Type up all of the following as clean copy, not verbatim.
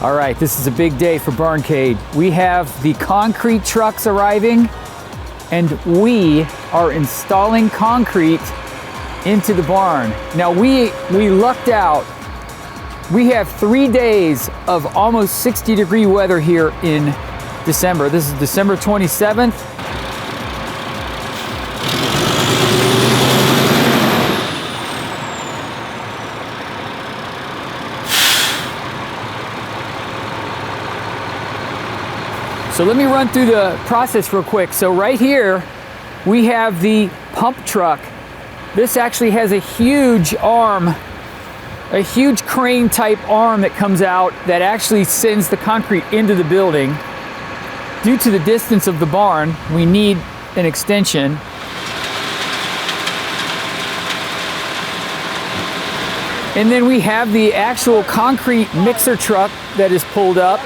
All right, this is a big day for BarnCade. We have the concrete trucks arriving, and we are installing concrete into the barn. Now we lucked out. We have 3 days of almost 60-degree weather here in December. This is December 27th. So let me run through the process real quick. So right here, we have the pump truck. This actually has a huge arm, a huge crane type arm that comes out that actually sends the concrete into the building. Due to the distance of the barn, we need an extension. And then we have the actual concrete mixer truck that is pulled up.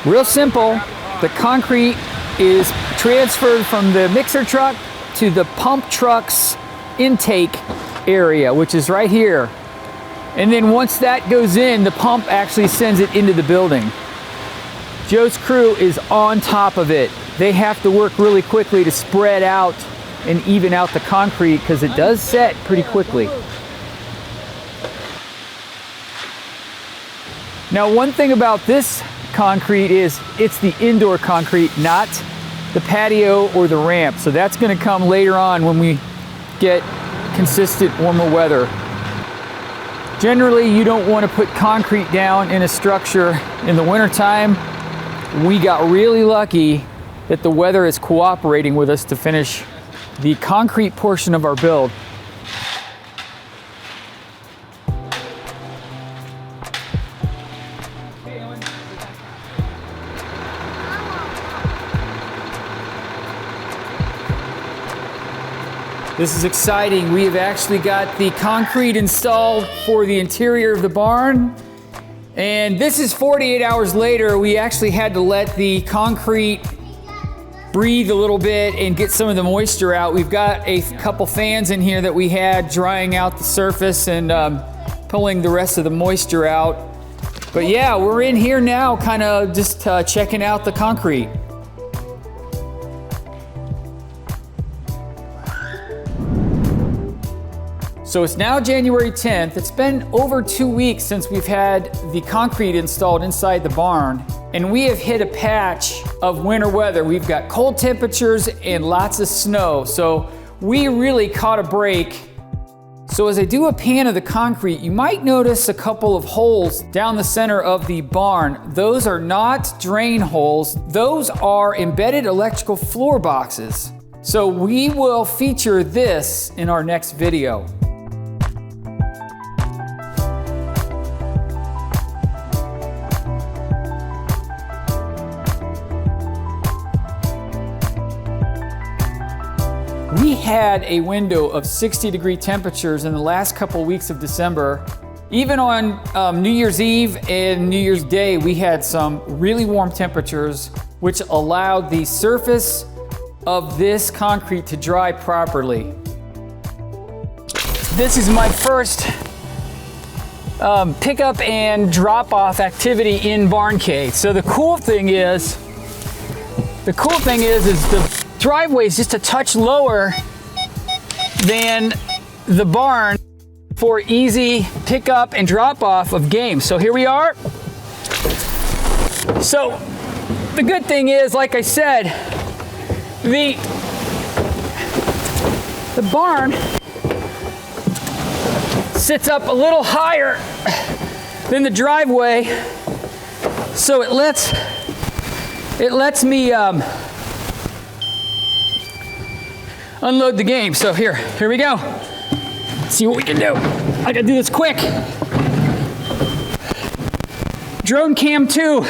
Real simple. The concrete is transferred from the mixer truck to the pump truck's intake area, which is right here. And then once that goes in, the pump actually sends it into the building. Joe's crew is on top of it. They have to work really quickly to spread out and even out the concrete because it does set pretty quickly. Now, one thing about this concrete is it's the indoor concrete, not the patio or the ramp. So that's going to come later on when we get consistent warmer weather. Generally, you don't want to put concrete down in a structure in the wintertime. We got really lucky that the weather is cooperating with us to finish the concrete portion of our build. This is exciting. We have actually got the concrete installed for the interior of the barn. And this is 48 hours later. We actually had to let the concrete breathe a little bit and get some of the moisture out. We've got a couple fans in here that we had drying out the surface and pulling the rest of the moisture out. But yeah, we're in here now kind of just checking out the concrete. So it's now January 10th. It's been over 2 weeks since we've had the concrete installed inside the barn, and we have hit a patch of winter weather. We've got cold temperatures and lots of snow, so we really caught a break. So as I do a pan of the concrete, you might notice a couple of holes down the center of the barn. Those are not drain holes. Those are embedded electrical floor boxes. So we will feature this in our next video. We had a window of 60-degree temperatures in the last couple weeks of December. Even on New Year's Eve and New Year's Day, we had some really warm temperatures, which allowed the surface of this concrete to dry properly. This is my first pickup and drop-off activity in BarnCade. So the cool thing is the driveway is just a touch lower than the barn for easy pickup and drop off of games. So here we are. So the good thing is, like I said, the barn sits up a little higher than the driveway, so it lets me unload the game. So here we go. Let's see what we can do. I gotta do this quick. Drone Cam 2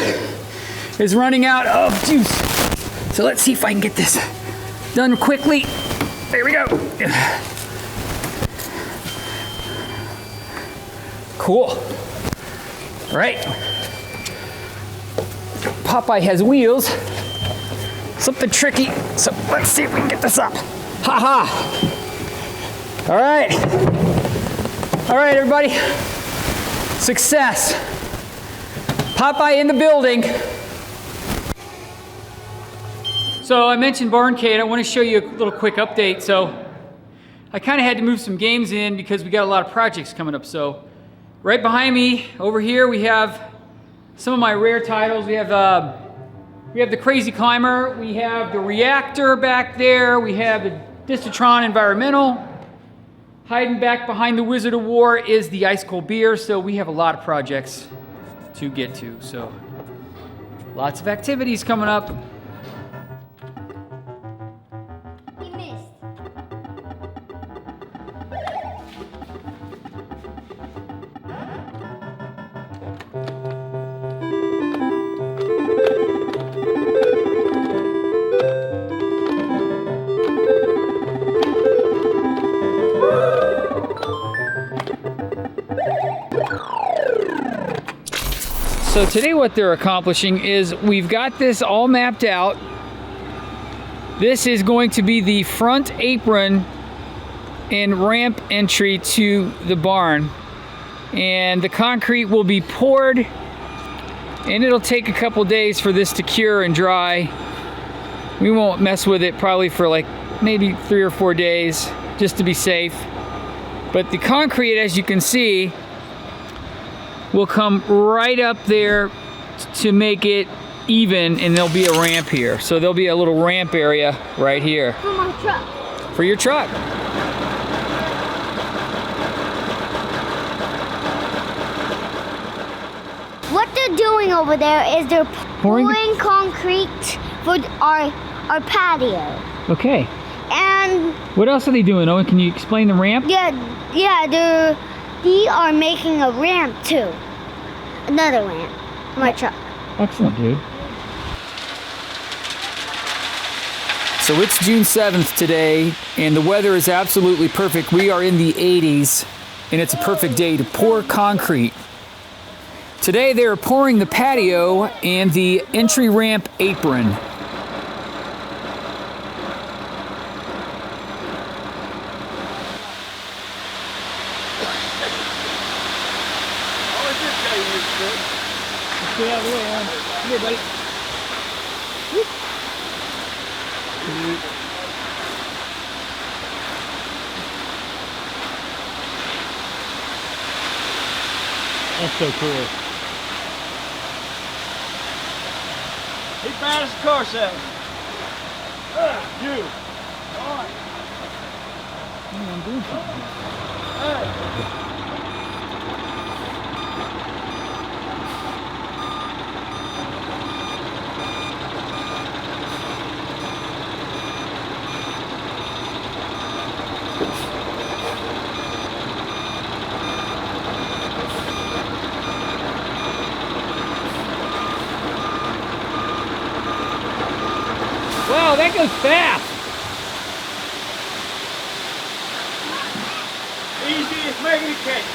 is running out of juice. So let's see if I can get this done quickly. There we go. Cool. All right. Popeye has wheels. Something tricky. So let's see if we can get this up. Ha ha. All right. All right, everybody. Success. Popeye in the building. So I mentioned BarnCade. I want to show you a little quick update. So I kind of had to move some games in because we got a lot of projects coming up. So right behind me over here we have some of my rare titles. We have the Crazy Climber. We have the Reactor back there. We have the Distotron Environmental. Hiding back behind the Wizard of War is the Ice Cold Beer. So we have a lot of projects to get to. So lots of activities coming up. He missed. So today what they're accomplishing is we've got this all mapped out. This is going to be the front apron and ramp entry to the barn. And the concrete will be poured and it'll take a couple days for this to cure and dry. We won't mess with it probably for like maybe 3 or 4 days just to be safe. But the concrete, as you can see, will come right up there to make it even, and there'll be a ramp here. So there'll be a little ramp area right here. For my truck. For your truck. What they're doing over there is they're Pouring pouring concrete for our patio. Okay. And What else are they doing, Owen? Can you explain the ramp? they are making a ramp too. Another ramp for my truck. Excellent, dude. So it's June 7th today, and the weather is absolutely perfect. We are in the 80s, and it's a perfect day to pour concrete. Today they are pouring the patio and the entry ramp apron. Get out of the way, Aaron. Come here, buddy. Whoop. That's so cool. He bad as a car salesman. You. All right. I'm doing something. Hey. Wow, that goes fast. Easy as making a cake.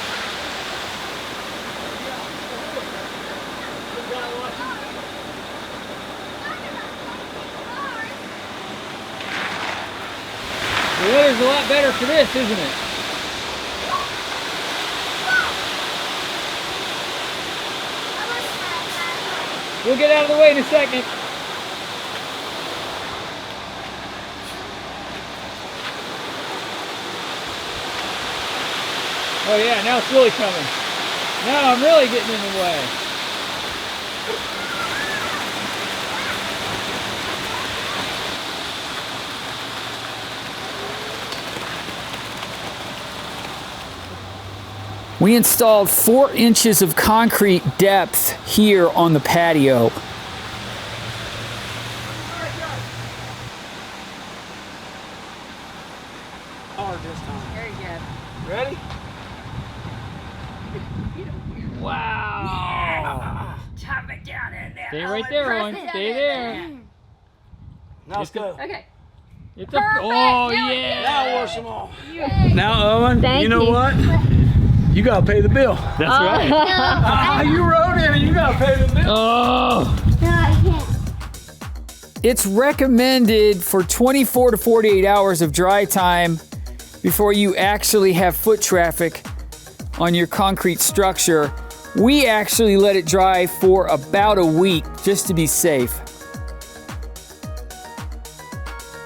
The weather's a lot better for this, isn't it? We'll get out of the way in a second. Oh yeah, now it's really coming. Now I'm really getting in the way. We installed 4 inches of concrete depth here on the patio. Hard this time. Very good. Ready? Wow! Chop it down in there. Stay right there, Owen. Stay there. Now let's go. Okay. It's a, oh yeah! Now wash them all. Now, Owen, you know what? You gotta pay the bill. That's right. You rode in and you gotta pay the bill. Oh! No, I can't. It's recommended for 24 to 48 hours of dry time before you actually have foot traffic on your concrete structure. We actually let it dry for about a week just to be safe.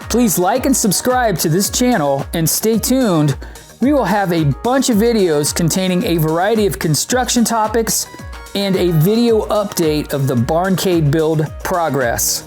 Please like and subscribe to this channel and stay tuned. We will have a bunch of videos containing a variety of construction topics and a video update of the BarnCade build progress.